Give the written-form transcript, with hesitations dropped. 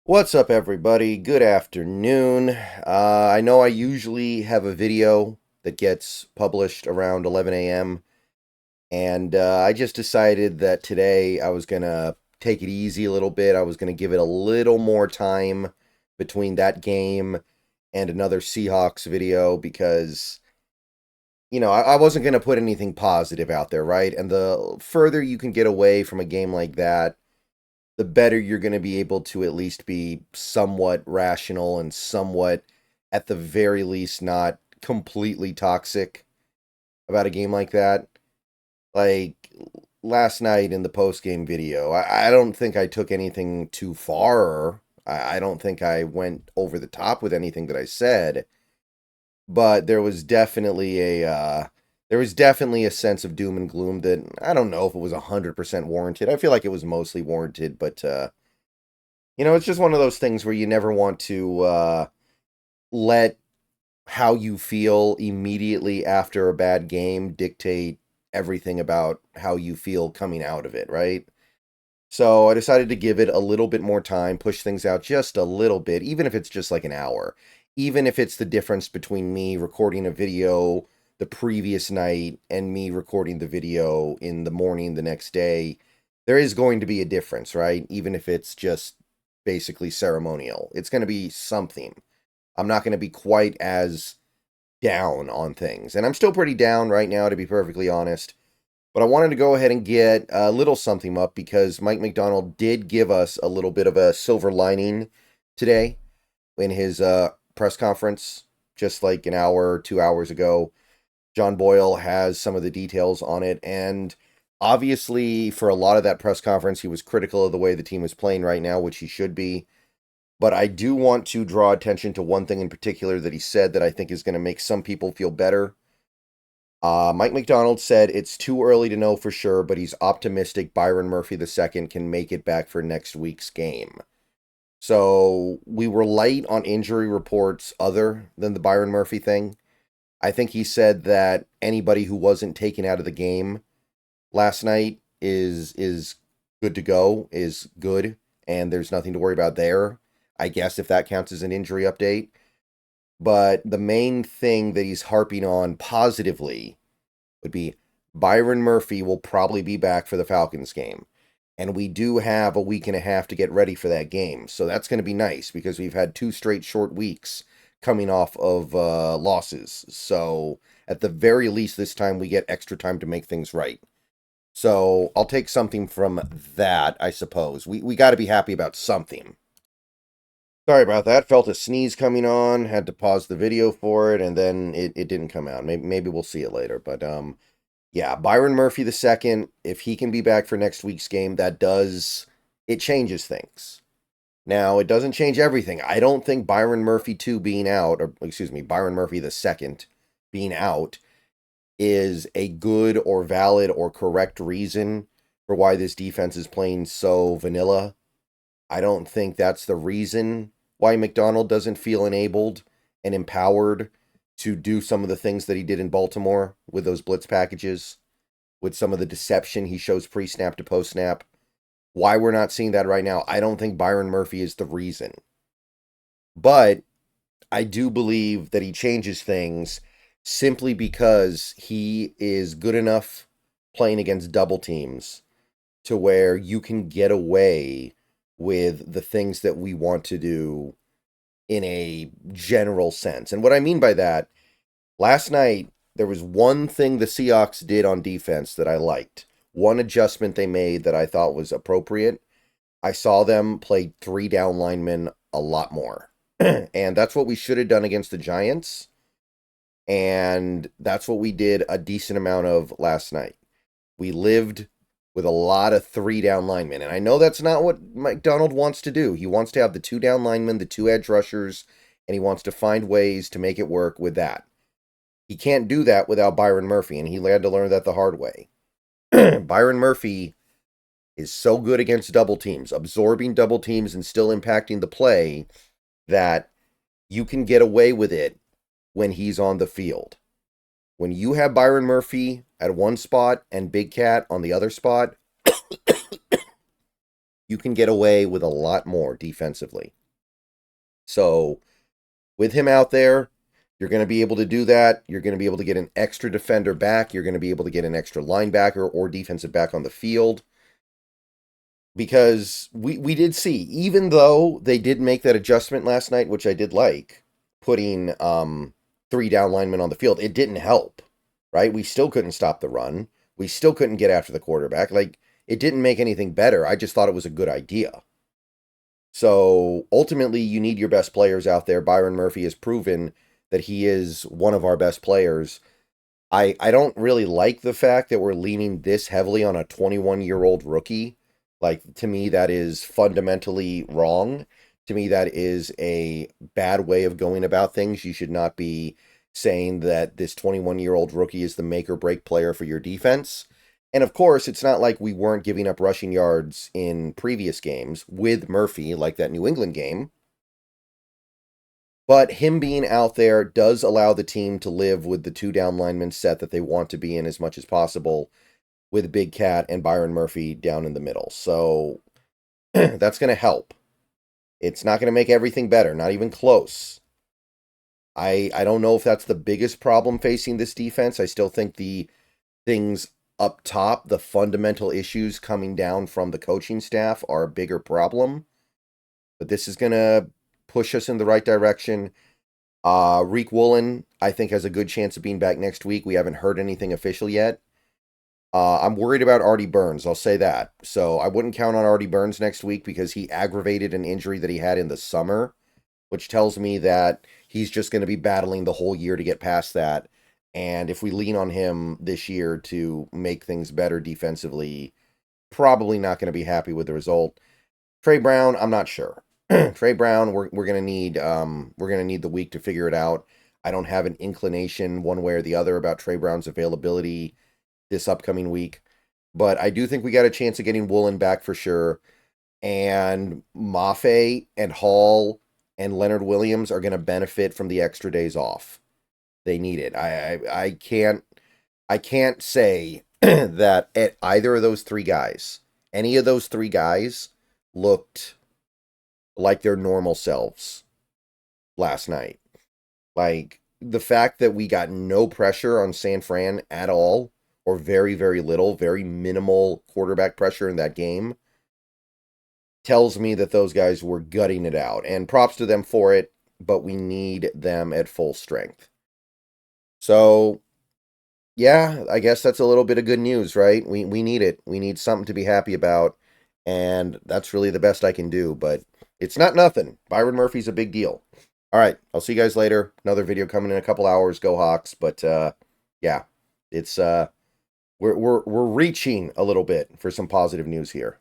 What's up, everybody? Good afternoon. I know I usually have a video that gets published around 11 a.m., and I just decided that today I was going to take it easy a little bit. I was going to give it a little more time between that game and another Seahawks video because, I wasn't going to put anything positive out there, right? And the further you can get away from a game like that, the better you're going to be able to at least be somewhat rational and somewhat, at the very least, not completely toxic about a game like that. Like last night in the post game video, I don't think I took anything too far. I don't think I went over the top with anything that I said, but there was definitely a sense of doom and gloom that I don't know if it was 100% warranted. I feel like it was mostly warranted, but it's just one of those things where you never want to let how you feel immediately after a bad game dictate everything about how you feel coming out of it, right? So I decided to give it a little bit more time, push things out just a little bit, even if it's just like an hour. Even if it's the difference between me recording a video the previous night and me recording the video in the morning the next day, there is going to be a difference, right? Even if it's just basically ceremonial. It's going to be something. I'm not going to be quite as down on things. And I'm still pretty down right now, to be perfectly honest. But I wanted to go ahead and get a little something up because Mike McDonald did give us a little bit of a silver lining today in his press conference, just like an hour, 2 hours ago. John Boyle has some of the details on it. And obviously, for a lot of that press conference, he was critical of the way the team is playing right now, which he should be. But I do want to draw attention to one thing in particular that he said that I think is going to make some people feel better. Mike McDonald said it's too early to know for sure, but he's optimistic Byron Murphy II can make it back for next week's game. So we were light on injury reports other than the Byron Murphy thing. I think he said that anybody who wasn't taken out of the game last night is good to go, is good, and there's nothing to worry about there. I guess if that counts as an injury update. But the main thing that he's harping on positively would be Byron Murphy will probably be back for the Falcons game. And we do have a week and a half to get ready for that game. So that's going to be nice because we've had 2 straight short weeks coming off of losses. So at the very least, this time we get extra time to make things right. So I'll take something from that, I suppose. We got to be happy about something. Sorry about that. Felt a sneeze coming on. Had to pause the video for it, and then it didn't come out. Maybe we'll see it later. But yeah, Byron Murphy II, if he can be back for next week's game, it changes things. Now, it doesn't change everything. I don't think Byron Murphy II being out, or excuse me, Byron Murphy II being out is a good or valid or correct reason for why this defense is playing so vanilla. I don't think that's the reason why McDonald doesn't feel enabled and empowered to do some of the things that he did in Baltimore with those blitz packages, with some of the deception he shows pre-snap to post-snap. Why we're not seeing that right now, I don't think Byron Murphy is the reason. But I do believe that he changes things simply because he is good enough playing against double teams to where you can get away with the things that we want to do in a general sense. And what I mean by that, last night, there was one thing the Seahawks did on defense that I liked. One adjustment they made that I thought was appropriate. I saw them play 3 down linemen a lot more. And that's what we should have done against the Giants. And that's what we did a decent amount of last night. We lived with a lot of 3 down linemen. And I know that's not what McDonald wants to do. He wants to have the 2 down linemen, the 2 edge rushers, and he wants to find ways to make it work with that. He can't do that without Byron Murphy, and he had to learn that the hard way. Byron Murphy is so good against double teams, absorbing double teams and still impacting the play, that you can get away with it when he's on the field. When you have Byron Murphy at one spot and Big Cat on the other spot, you can get away with a lot more defensively. So with him out there, you're going to be able to do that. You're going to be able to get an extra defender back. You're going to be able to get an extra linebacker or defensive back on the field. Because we did see, even though they did make that adjustment last night, which I did like, putting 3 down linemen on the field, it didn't help, right? We still couldn't stop the run. We still couldn't get after the quarterback. Like, it didn't make anything better. I just thought it was a good idea. So ultimately, you need your best players out there. Byron Murphy has proven that he is one of our best players. I don't really like the fact that we're leaning this heavily on a 21-year-old rookie. Like, to me, that is fundamentally wrong. To me, that is a bad way of going about things. You should not be saying that this 21-year-old rookie is the make or break player for your defense. And of course, it's not like we weren't giving up rushing yards in previous games with Murphy, like that New England game. But him being out there does allow the team to live with the 2 down lineman set that they want to be in as much as possible, with Big Cat and Byron Murphy down in the middle. So that's going to help. It's not going to make everything better, not even close. I don't know if that's the biggest problem facing this defense. I still think the things up top, the fundamental issues coming down from the coaching staff, are a bigger problem. But this is going to push us in the right direction. Reek Woolen, I think, has a good chance of being back next week. We haven't heard anything official yet. I'm worried about Artie Burns, I'll say that. So I wouldn't count on Artie Burns next week because he aggravated an injury that he had in the summer, which tells me that he's just going to be battling the whole year to get past that. And if we lean on him this year to make things better defensively, probably not going to be happy with the result. Trey Brown, I'm not sure. Trey Brown, we're going to need the week to figure it out. I don't have an inclination one way or the other about Trey Brown's availability this upcoming week, but I do think we got a chance of getting Woolen back for sure. And Mafe and Hall and Leonard Williams are going to benefit from the extra days off. They need it. I can't say that at either of those 3 guys, any of those 3 guys looked like their normal selves last night. Like, the fact that we got no pressure on San Fran at all, or very, very little, very minimal quarterback pressure in that game, tells me that those guys were gutting it out. And props to them for it, but we need them at full strength. So, yeah, I guess that's a little bit of good news, right? We need it. We need something to be happy about, and that's really the best I can do, but it's not nothing. Byron Murphy's a big deal. All right, I'll see you guys later. Another video coming in a couple hours. Go Hawks. But yeah, it's we're reaching a little bit for some positive news here.